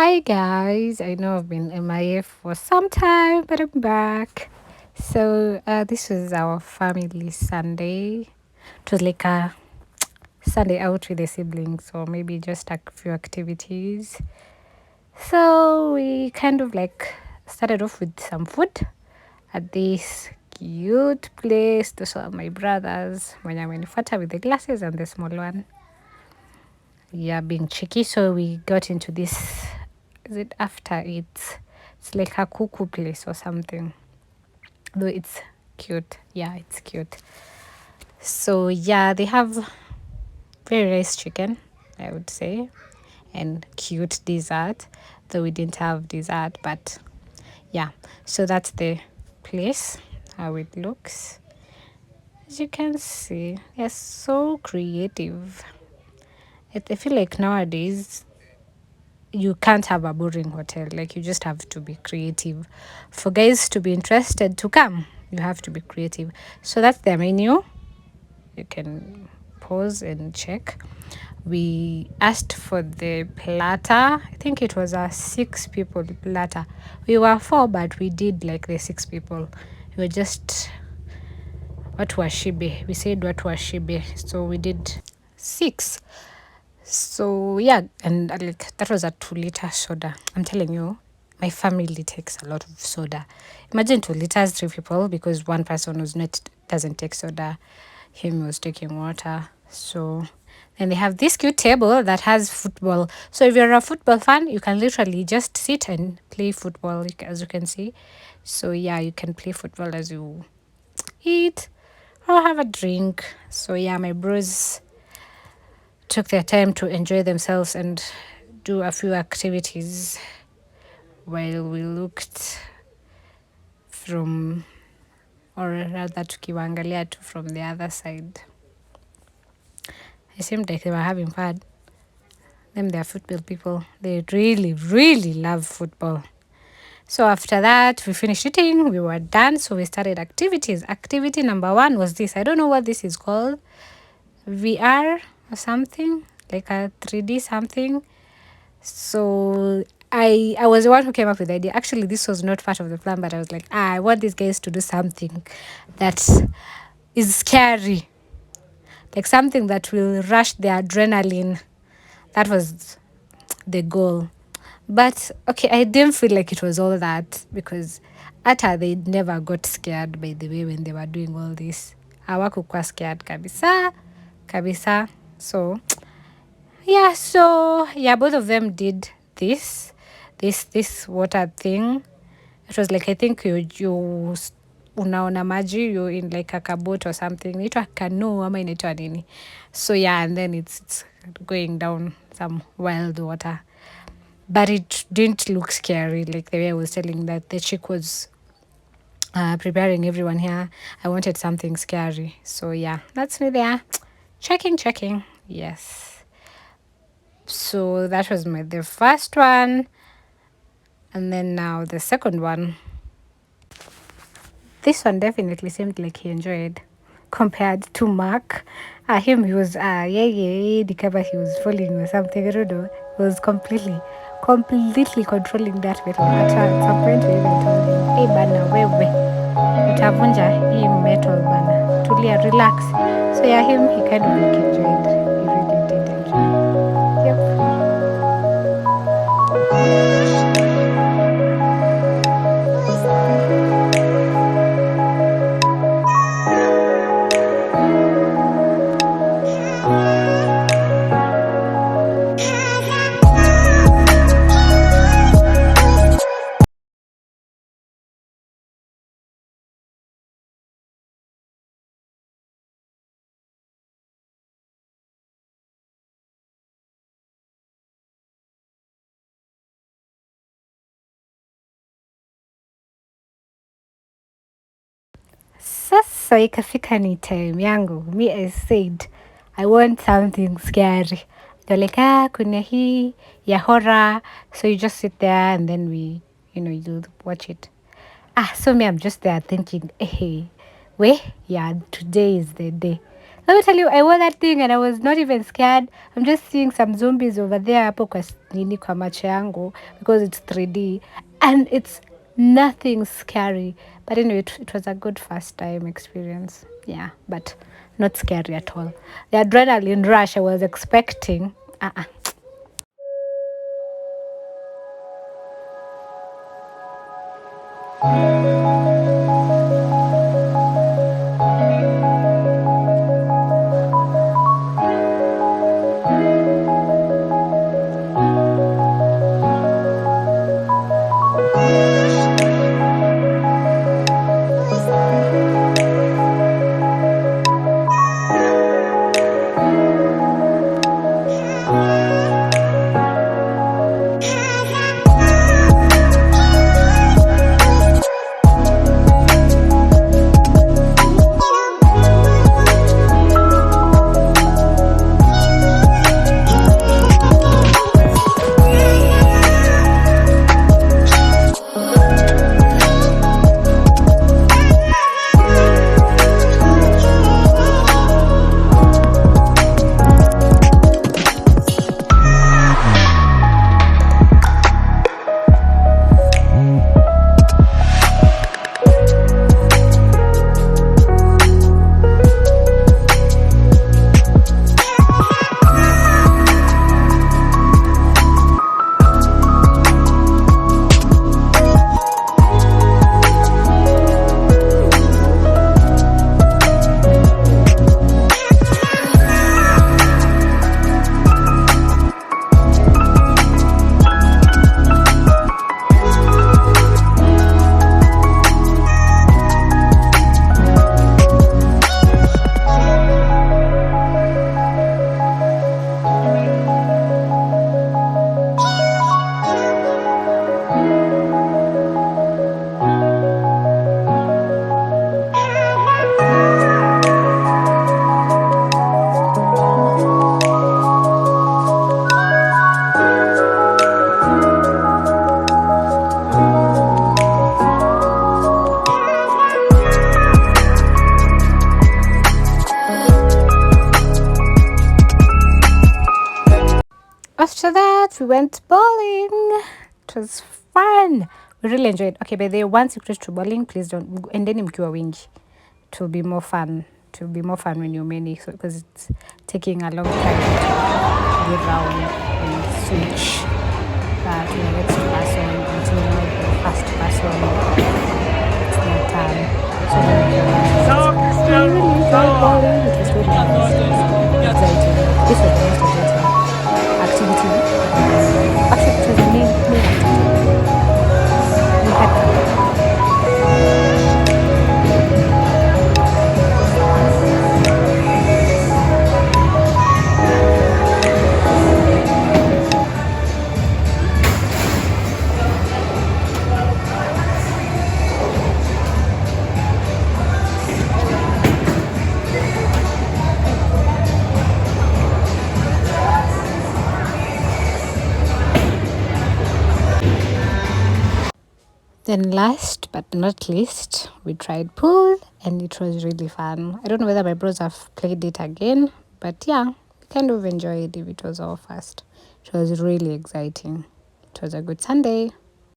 Hi guys, I know I've been MIA for some time, but I'm back. This was our family Sunday. It was like a Sunday out with the siblings, or maybe just a few activities. So we kind of like started off with some food at this cute place. Those are my brothers, mwenye amenifuata with the glasses and the small one. Yeah, being cheeky. So we got into this. Is it after it's like a cuckoo place or something. Though it's cute. Yeah, it's cute. So yeah, they have very nice chicken, I would say, and cute dessert. Though we didn't have dessert, but yeah. So that's the place, how it looks. As you can see, they're so creative. I feel like nowadays you can't have a boring hotel. Like you just have to be creative. For guys to be interested to come, you have to be creative. So that's their menu. You can pause and check. We asked for the platter. I think it was a 6 people platter. We were four, but we did like the 6 people. We were just what was shibe. We said what was shibe. So we did six. So yeah, and like that was a 2 liter soda. I'm telling you, my family takes a lot of soda. Imagine 2 liters, 3 people, because one person was not doesn't take soda. Him was taking water. So then they have this cute table that has football. So if you're a football fan, you can literally just sit and play football, as you can see. So yeah, you can play football as you eat or have a drink. So yeah, my bros took their time to enjoy themselves and do a few activities while we looked from, or rather tukiwaangalia tu from the other side. It seemed like they were having fun. Them, they're football people. They really, really love football. So after that, we finished eating. We were done. So we started activities. Activity number one was this. I don't know what this is called. VR or something, like a 3D something. So I was the one who came up with the idea. Actually, this was not part of the plan, but I was like, I want these guys to do something that is scary, like something that will rush their adrenaline. That was the goal. But okay, I didn't feel like it was all that because Ata they never got scared by the way when they were doing all this. Hawakukuwa scared kabisa, kabisa. So yeah, both of them did this water thing. It was like I think unaona maji, you in like a kaboat or something. Inaitwa canoe ama inaitwa nini. So yeah, and then it's going down some wild water. But it didn't look scary like the way I was telling that the chick was preparing everyone here. I wanted something scary. So yeah, that's me there. Checking. Yes. So that was the first one. And then now the second one. This one definitely seemed like he enjoyed compared to Mark. Him, he was, the cover, he was falling or something. I don't know. He was completely controlling that metal. At some point, we even told him, hey, bana, wewe, utavunja hii metal, bana. Tulia, relax. So, yeah, him, he kind of like enjoyed. He really did enjoy. Yep. Sasa ikafika ni time yangu. Me, I said, I want something scary. They're like, kuna hii ya horror. So you just sit there and then you watch it. So me, I'm just there thinking, hey, yeah, today is the day. Let me tell you, I wore that thing and I was not even scared. I'm just seeing some zombies over there hapo kwa nini kwa macho yangu because it's 3D and it's nothing scary. But anyway, it was a good first time experience. Yeah, but not scary at all. The adrenaline rush I was expecting. After that, we went bowling. It was fun. We really enjoyed. Okay, by the way, once you reach to bowling, please don't. And then mkiwa wingi, it will be more fun. It will be more fun when you're many, so because it's taking a long time to get round and switch to the next person until the first person it's their turn. So we really enjoyed bowling. It was really nice. Exciting. This was the most exciting activity. Actually, it was the main activity. We had Then last but not least, we tried pool and it was really fun. I don't know whether my bros have played it again, but yeah, we kind of enjoyed it if it was our first. It was really exciting. It was a good Sunday.